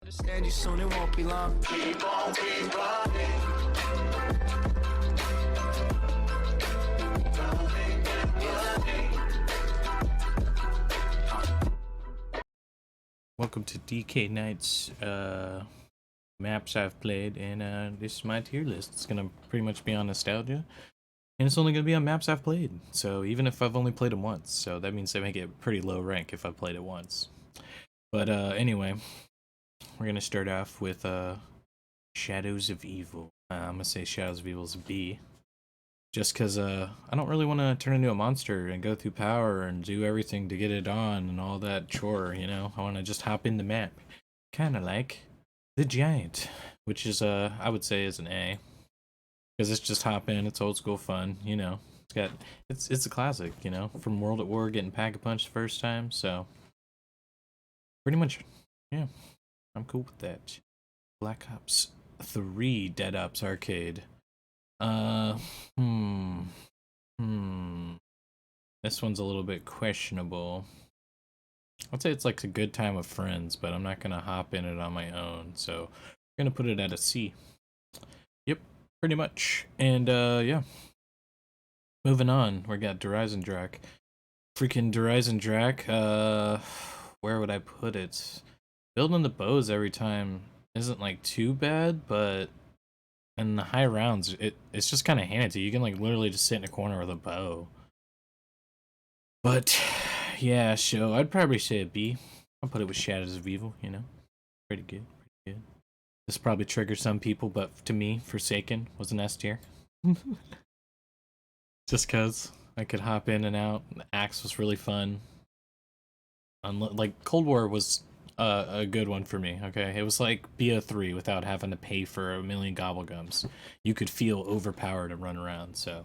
Understand you soon, it won't be long. Keep on, keep running. Welcome to DKnight's maps I've played, and this is my tier list. It's gonna pretty much be on nostalgia, and it's only gonna be on maps I've played. So even if I've only played them once, so that means they make it pretty low rank if I played it once. But anyway, we're gonna start off with Shadows of Evil. I'm gonna say Shadows of Evil is B, just because I don't really want to turn into a monster and go through power and do everything to get it on and all that chore, you know. I want to just hop in the map, kind of like the Giant, which is I would say is an A, because it's just hop in, it's old school fun, you know. It's a classic, you know, from World at War getting Pack-a-Punch the first time, so pretty much, yeah, I'm cool with that. Black Ops 3 Dead Ops Arcade. This one's a little bit questionable. I'd say it's like a good time with friends, but I'm not gonna hop in it on my own, so I'm gonna put it at a C. Yep, pretty much. And yeah. Moving on, we got Eisendrache. Freaking Eisendrache, where would I put it? Building the bows every time isn't like too bad, but in the high rounds, it's just kind of handy. You can like literally just sit in a corner with a bow. But yeah, so I'd probably say a B. I'll put it with Shadows of Evil, you know. Pretty good, pretty good. This probably triggers some people, but to me, Forsaken was an S tier. Just cause I could hop in and out. The Axe was really fun. Like Cold War was a good one for me, okay? It was like Bo3 without having to pay for a million gobblegums. You could feel overpowered and run around, so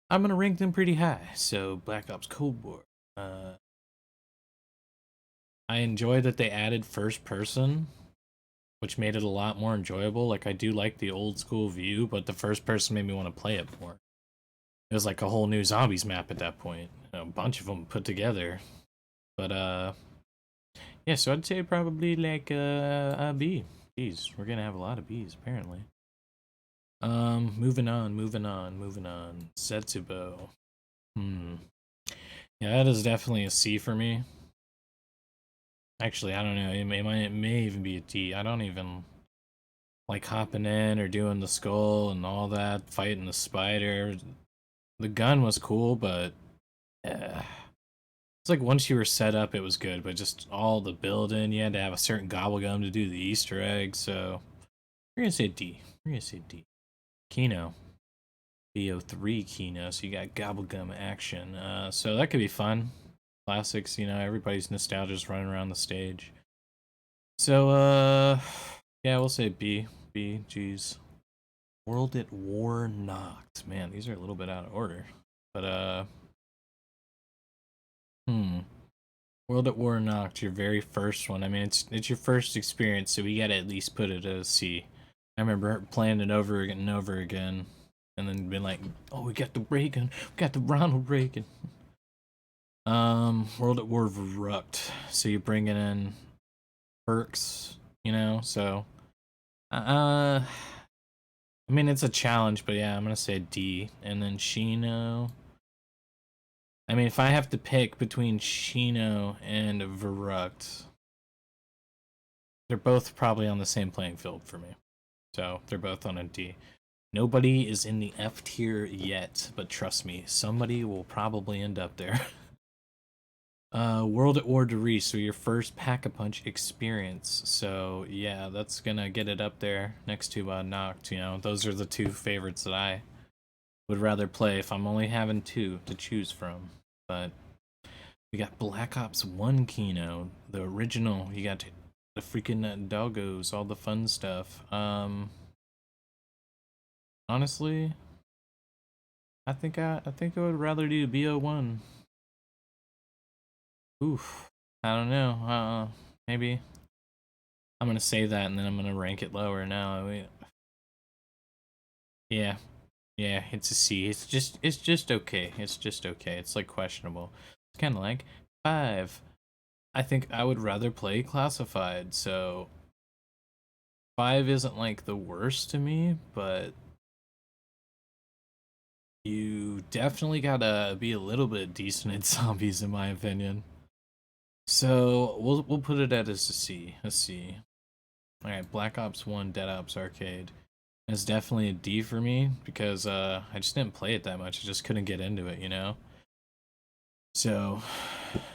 I'm gonna rank them pretty high. So Black Ops Cold War. I enjoy that they added first person, which made it a lot more enjoyable. Like, I do like the old school view, but the first person made me want to play it more. It was like a whole new zombies map at that point. You know, a bunch of them put together. But yeah, so I'd say probably like a B. Jeez, we're gonna have a lot of B's apparently. Moving on. Setsubo. Yeah, that is definitely a C for me. Actually, I don't know. It may even be a D. I don't even like hopping in or doing the skull and all that, fighting the spider. The gun was cool, but it's like once you were set up, it was good. But just all the building, you had to have a certain gobblegum to do the Easter egg. So we're gonna say D. Kino. Bo3 Kino. So you got gobblegum action. So that could be fun. Classics, you know, everybody's nostalgia's running around the stage. So, yeah, we'll say B. B, geez. World at War Knocked. Man, these are a little bit out of order. But, World at War Knocked, your very first one. I mean, it's your first experience, so we gotta at least put it as C. I remember playing it over and over again, and then being like, oh, we got the Reagan, we got the Ronald Reagan. World at War Verrupt. So you're bringing in perks, you know, so I mean, it's a challenge, but yeah, I'm gonna say D. And then Shino, I mean, if I have to pick between Shino and Verrupt, they're both probably on the same playing field for me, so they're both on a D. Nobody is in the F tier yet, but trust me, somebody will probably end up there. World at War Derice, so your first Pack-a-Punch experience. So yeah, that's gonna get it up there next to Noct. You know, those are the two favorites that I would rather play if I'm only having two to choose from. But we got Black Ops 1 Kino, the original. You got the freaking doggos, all the fun stuff. Honestly, I think I would rather do BO1. Oof, I don't know. Maybe I'm gonna say that and then I'm gonna rank it lower now. Yeah, it's a C. It's just okay. It's just okay. It's like questionable. It's kind of like 5. I think I would rather play Classified. So 5 isn't like the worst to me, but you definitely gotta be a little bit decent at zombies, in my opinion. So we'll put it at as a C. A C. All right, Black Ops 1 Dead Ops Arcade. It's definitely a D for me because I just didn't play it that much. I just couldn't get into it, you know. So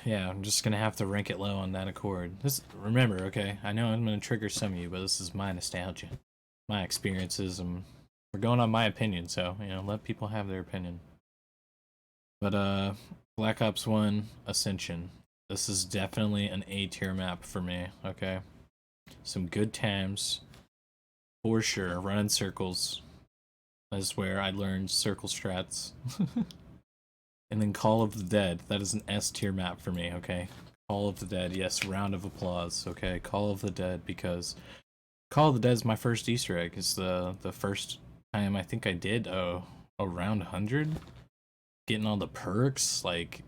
yeah, I'm just gonna have to rank it low on that accord. Remember, okay? I know I'm gonna trigger some of you, but this is my nostalgia, my experiences, and we're going on my opinion. So you know, let people have their opinion. But Black Ops 1 Ascension. This is definitely an A tier map for me. Okay, some good times for sure. Running circles is where I learned circle strats. And then Call of the Dead. That is an S tier map for me, okay? Call of the Dead, yes, round of applause, okay? Call of the Dead, because Call of the Dead is my first Easter egg. It's the first time I think I did around 100. Getting all the perks, like,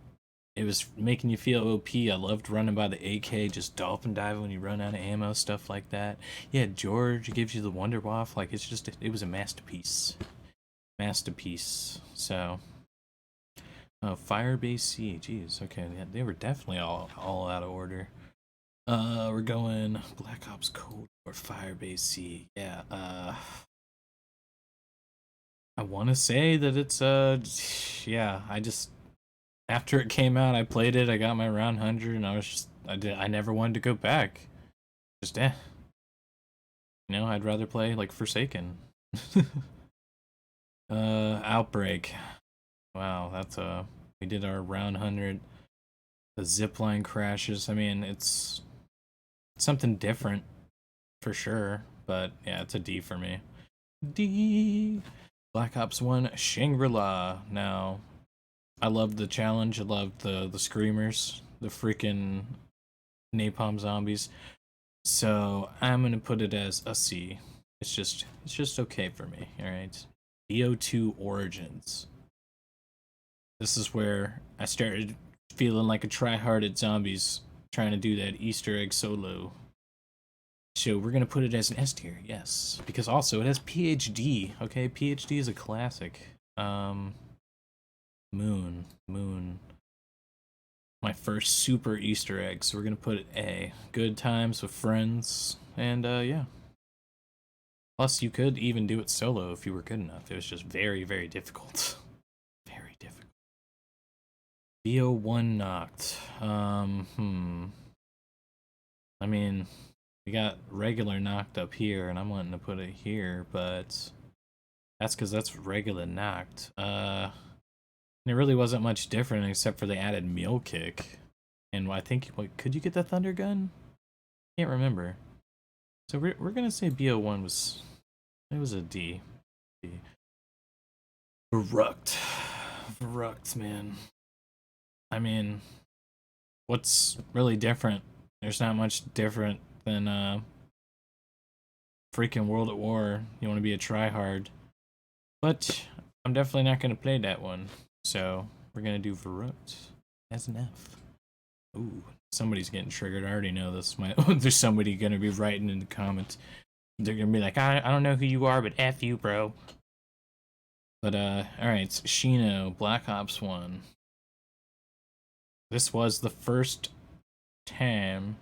it was making you feel OP. I loved running by the AK, just dolphin diving when you run out of ammo, stuff like that. Yeah, George gives you the Wonder Waff, like, it's just, it was a masterpiece. Masterpiece, so... Oh, Firebase C. Jeez, okay, they were definitely all out of order. We're going Black Ops Cold or Firebase C. Yeah, I want to say that it's, yeah, I just, after it came out, I played it, I got my round 100, and I was just, I never wanted to go back. Just, You know, I'd rather play, like, Forsaken. Outbreak. Wow, that's, we did our round 100. The zipline crashes. I mean, it's something different for sure, but yeah, it's a D for me. D. Black Ops 1 Shangri-La. Now, I loved the challenge. I loved the screamers, the freaking napalm zombies. So I'm gonna put it as a C. It's just okay for me. All right. E02 Origins. This is where I started feeling like a tryhard at zombies, trying to do that Easter egg solo. So we're gonna put it as an S tier, yes, because also it has PhD. Okay, PhD is a classic. Moon. My first super Easter egg, so we're gonna put it A. Good times with friends, and yeah. Plus, you could even do it solo if you were good enough. It was just very, very difficult. Very difficult. BO1 knocked. I mean, we got regular knocked up here, and I'm wanting to put it here, but that's because that's regular knocked. And it really wasn't much different except for they added meal kick. And I think, what, could you get the thunder gun? Can't remember. So we're gonna say BO1 was, it was a D. D. Verrucked, man. I mean, what's really different? There's not much different than freaking World at War. You want to be a tryhard, but I'm definitely not going to play that one. So we're going to do Verrucked as an F. Ooh, somebody's getting triggered. I already know this. There's somebody going to be writing in the comments. They're going to be like, I don't know who you are, but F you, bro. But alright, it's Shino, Black Ops 1. This was the first time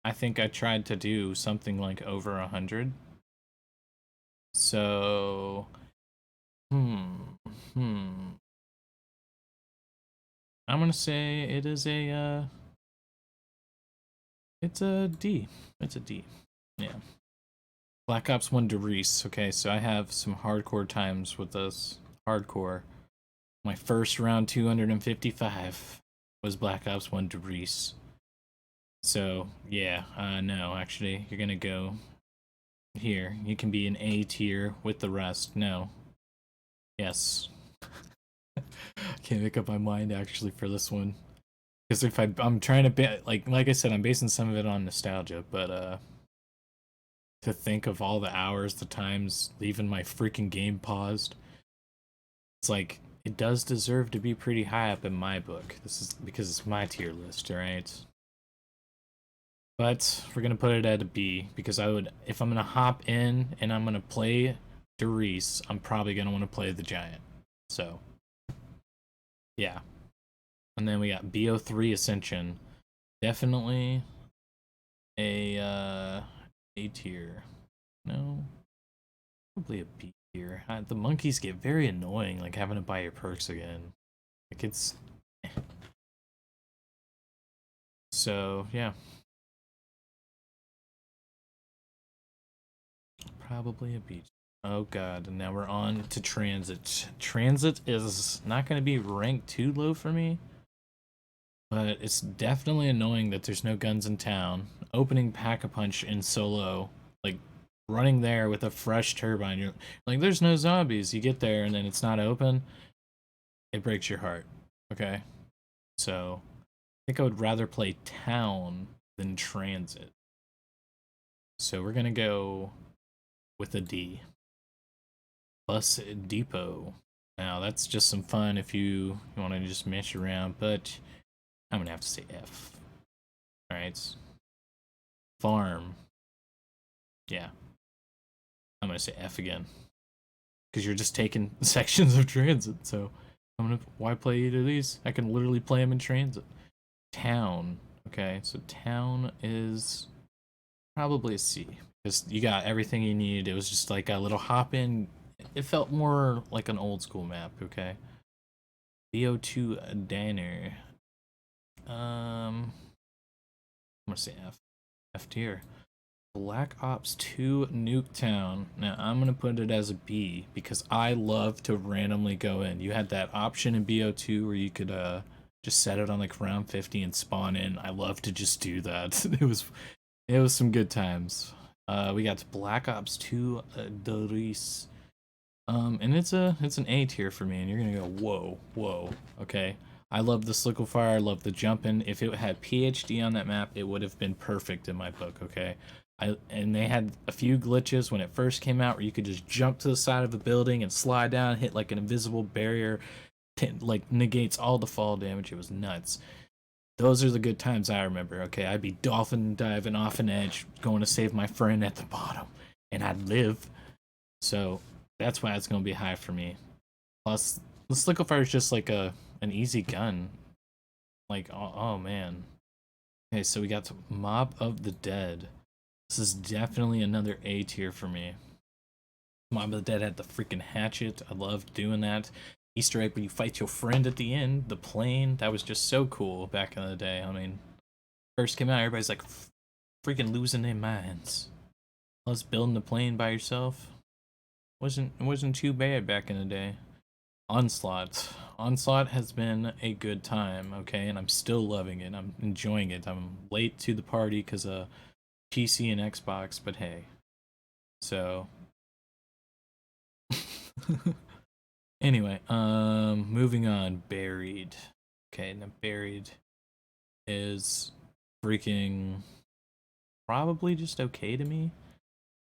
I think I tried to do something like over 100. So, I'm gonna say it is a, it's a D. It's a D. Yeah. Black Ops 1 Derice. Okay, so I have some hardcore times with this. Hardcore. My first round 255 was Black Ops 1 Derice. So, yeah, no, actually, you're gonna go here. You can be an A tier with the rest. No. Yes. Can't make up my mind, actually, for this one. Because if I'm trying to, like I said, I'm basing some of it on nostalgia, but, to think of all the hours, the times, leaving my freaking game paused, it's like, it does deserve to be pretty high up in my book. This is because it's my tier list, alright? But we're gonna put it at a B because I would, if I'm gonna hop in and I'm gonna play Doris, I'm probably gonna want to play the Giant. So yeah. And then we got Bo3 Ascension. Definitely a tier. No, probably a B tier. The monkeys get very annoying, like having to buy your perks again. Like it's. So yeah. Probably a B. Oh god, and now we're on to Transit. Transit is not going to be ranked too low for me, but it's definitely annoying that there's no guns in town. Opening Pack-a-Punch in solo, like running there with a fresh turbine, you're like, there's no zombies. You get there and then it's not open. It breaks your heart. Okay, so I think I would rather play Town than Transit. So we're gonna go with a D. Bus Depot. Now that's just some fun if you want to just mess around, but I'm gonna have to say F. Alright. Farm. Yeah. I'm gonna say F again. Because you're just taking sections of transit, so why play either of these? I can literally play them in transit. Town. Okay, so town is probably a C. Because you got everything you need. It was just like a little hop in. It felt more like an old school map, okay? E02 Diner. I'm gonna say F. F tier. Black Ops 2 Nuketown. Now I'm gonna put it as a B because I love to randomly go in. You had that option in BO2 where you could just set it on like round 50 and spawn in. I love to just do that. it was some good times. We got Black Ops 2 Doris. And it's an A tier for me, and you're gonna go, whoa, okay. I love the liquefier, I love the jumping. If it had PhD on that map, it would have been perfect in my book, okay? And they had a few glitches when it first came out where you could just jump to the side of a building and slide down, hit like an invisible barrier, like negates all the fall damage. It was nuts. Those are the good times I remember, okay? I'd be dolphin diving off an edge, going to save my friend at the bottom, and I'd live. So that's why it's gonna be high for me. Plus, the liquefier is just like an easy gun. Like, oh man. Okay, so we got Mob of the Dead. This is definitely another A tier for me. Mob of the Dead had the freaking hatchet. I loved doing that. Easter egg when you fight your friend at the end, the plane. That was just so cool back in the day. I mean, first came out, everybody's like freaking losing their minds. Plus, building the plane by yourself wasn't too bad back in the day. Onslaught has been a good time, okay, and I'm still loving it. I'm enjoying it. I'm late to the party because of PC and Xbox, but hey. So anyway, moving on. Buried. Okay, now Buried is freaking probably just okay to me.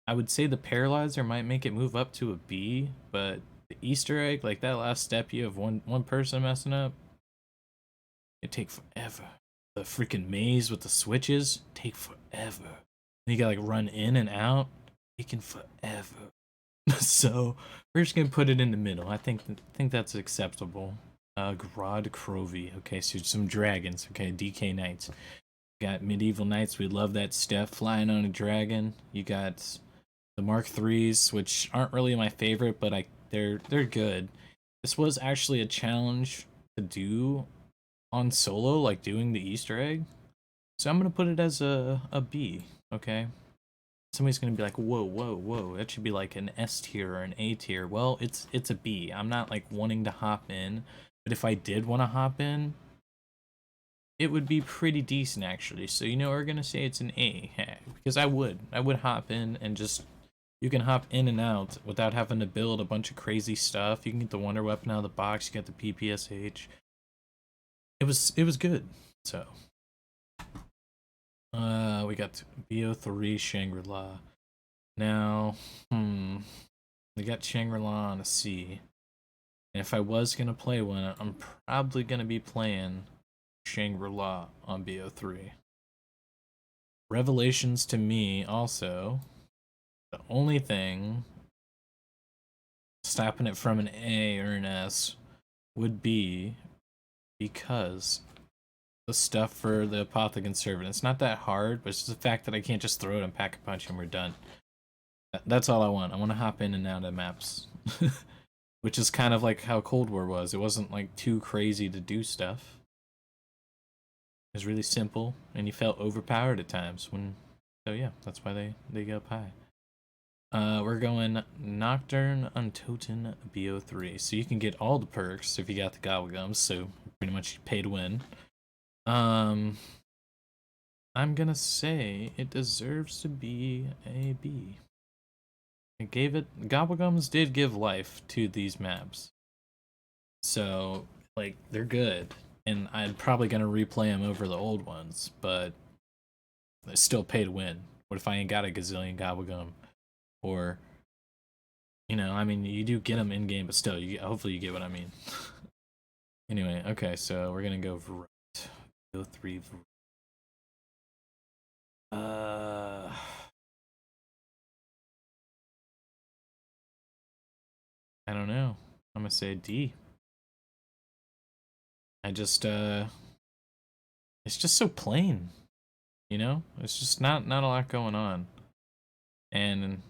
I would say the Paralyzer might make it move up to a B, but the Easter egg, like that last step you have one person messing up, it take forever. The freaking maze with the switches take forever. And you gotta like run in and out, taking forever. So we're just gonna put it in the middle. I think that's acceptable. Grod Crovy. Okay, so some dragons. Okay, DKnight. Got medieval knights. We love that stuff. Flying on a dragon. You got the Mark IIIs, which aren't really my favorite, but they're good. This was actually a challenge to do on solo, like doing the Easter egg. So I'm gonna put it as a B. Okay. Somebody's gonna be like, whoa, that should be like an S tier or an A tier. Well, it's a B. I'm not like wanting to hop in, but if I did want to hop in, it would be pretty decent actually. So you know we're gonna say it's an A because I would hop in and just, you can hop in and out without having to build a bunch of crazy stuff. You can get the wonder weapon out of the box. You get the PPSH. It was good. So we got Bo3 Shangri-La. Now, we got Shangri-La on a C. And if I was gonna play one, I'm probably gonna be playing Shangri-La on Bo3. Revelations to me also, the only thing stopping it from an A or an S would be because the stuff for the Apothecon servant. It's not that hard, but it's just the fact that I can't just throw it and pack a punch and we're done. That's all I want. I want to hop in and out of maps. Which is kind of like how Cold War was. It wasn't like too crazy to do stuff. It was really simple, and you felt overpowered at times. So yeah, that's why they go up high. We're going Nocturne, Untitled Bo3. So you can get all the perks if you got the Gobblegums, so pretty much pay to win. I'm gonna say it deserves to be a B. It gave it, Gobblegums did give life to these maps. So, like, they're good. And I'm probably gonna replay them over the old ones, but they still pay to win. What if I ain't got a gazillion Gobblegum? Or, you know, I mean, you do get them in game, but still, hopefully you get what I mean. Anyway, okay, so we're gonna go Vrite. Go 3 I don't know. I'm gonna say D. I just it's just so plain, you know? It's just not a lot going on. And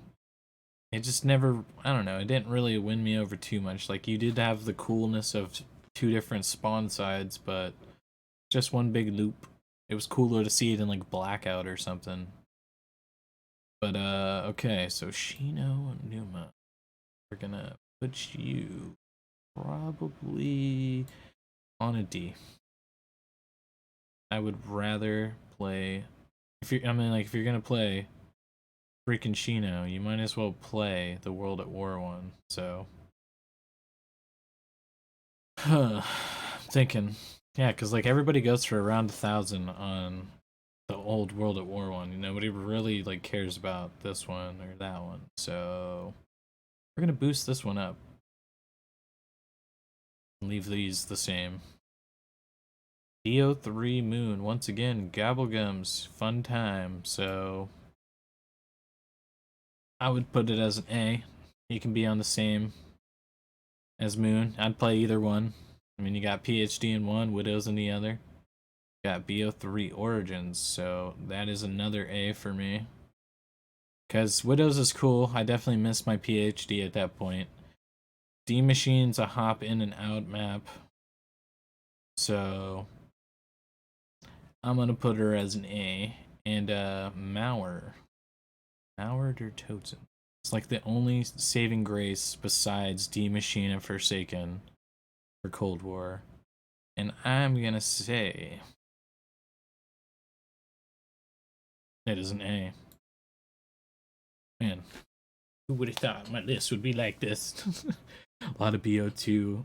it just never, I don't know, it didn't really win me over too much. Like, you did have the coolness of 2 different spawn sides, but just one big loop. It was cooler to see it in like Blackout or something. But okay, so Shino and Numa. We're gonna put you probably on a D. I would rather play, if you're gonna play freaking Shino, you might as well play the World at War one. So thinking, yeah, because like everybody goes for around 1,000 on the old World at War one. Nobody really like cares about this one or that one. So we're gonna boost this one up. Leave these the same. E03 Moon, once again, Gobblegums, fun time. So I would put it as an A. You can be on the same as Moon. I'd play either one. I mean, you got PhD in one, Widows in the other. You got Bo3 Origins, so that is another A for me. Because Widows is cool. I definitely missed my PhD at that point. D Machine's a hop in and out map. So I'm gonna put her as an A. And Mauer. Mauer der Toten. It's like the only saving grace besides D Machine and Forsaken for Cold War. And I'm gonna say it is an A. Man, who would have thought my list would be like this? A lot of Bo2.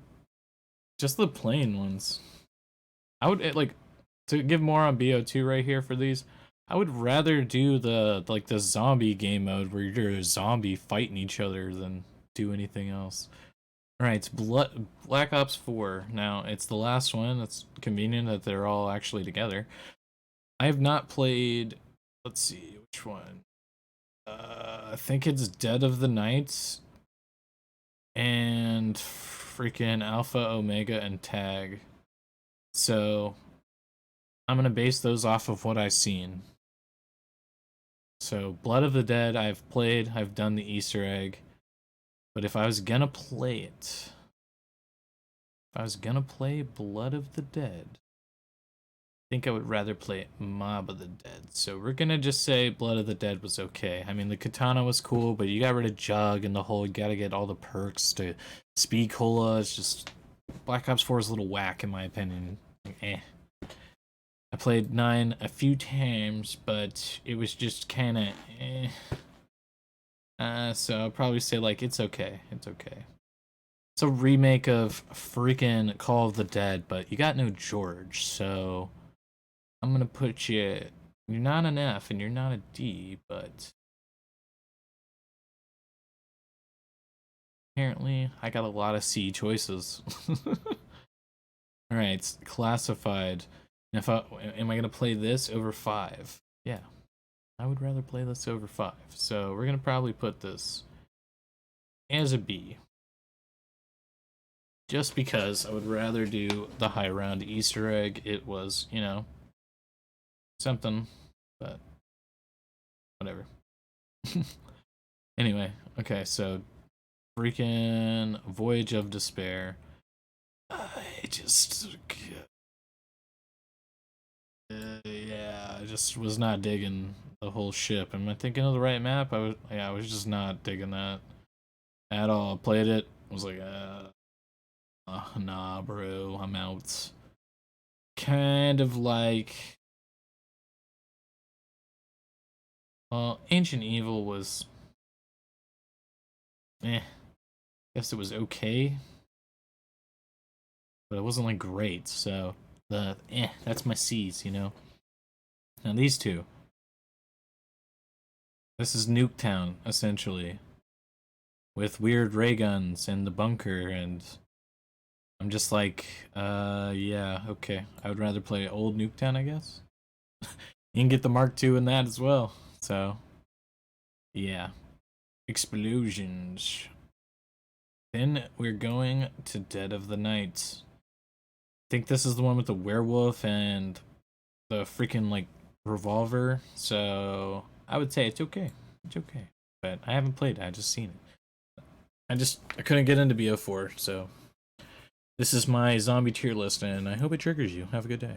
Just the plain ones. I would like to give more on Bo2 right here for these. I would rather do the zombie game mode where you're a zombie fighting each other than do anything else. Alright, it's Black Ops 4. Now, it's the last one. It's convenient that they're all actually together. I have not played, let's see, which one? I think it's Dead of the Night and freaking Alpha, Omega, and Tag. So I'm gonna base those off of what I've seen. So Blood of the Dead I've played, I've done the Easter egg. But if I was gonna play it, if I was gonna play Blood of the Dead, I think I would rather play Mob of the Dead. So we're gonna just say Blood of the Dead was okay. I mean, the katana was cool, but you got rid of Jug and the whole, you gotta get all the perks to Speed Cola. It's just, Black Ops 4 is a little whack in my opinion. Eh. I played 9 a few times, but it was just kinda eh. So I'll probably say like, it's okay. It's okay. It's a remake of freaking Call of the Dead, but you got no George, so I'm gonna put you, you're not an F and you're not a D, but apparently I got a lot of C choices. Alright, classified. If am I gonna play this over 5? Yeah. I would rather play this over 5. So we're gonna probably put this as a B. Just because I would rather do the high round Easter egg. It was, you know, something, but whatever. Anyway, okay, so freaking Voyage of Despair. I just, yeah, I just was not digging the whole ship. Am I thinking of the right map? I was just not digging that at all. Played it, was like, nah, bro, I'm out. Kind of like, Ancient Evil was, guess it was okay, but it wasn't like great. So that's my C's, you know. Now these two. This is Nuketown, essentially, with weird ray guns and the bunker, and I'm just like, yeah, okay. I would rather play old Nuketown, I guess. You can get the Mark II in that as well. So, yeah. Explosions. Then we're going to Dead of the Night. I think this is the one with the werewolf and the freaking, like, revolver. So, I would say it's okay. It's okay. But I haven't played it. I just seen it. I couldn't get into BO4, so this is my zombie tier list, and I hope it triggers you. Have a good day.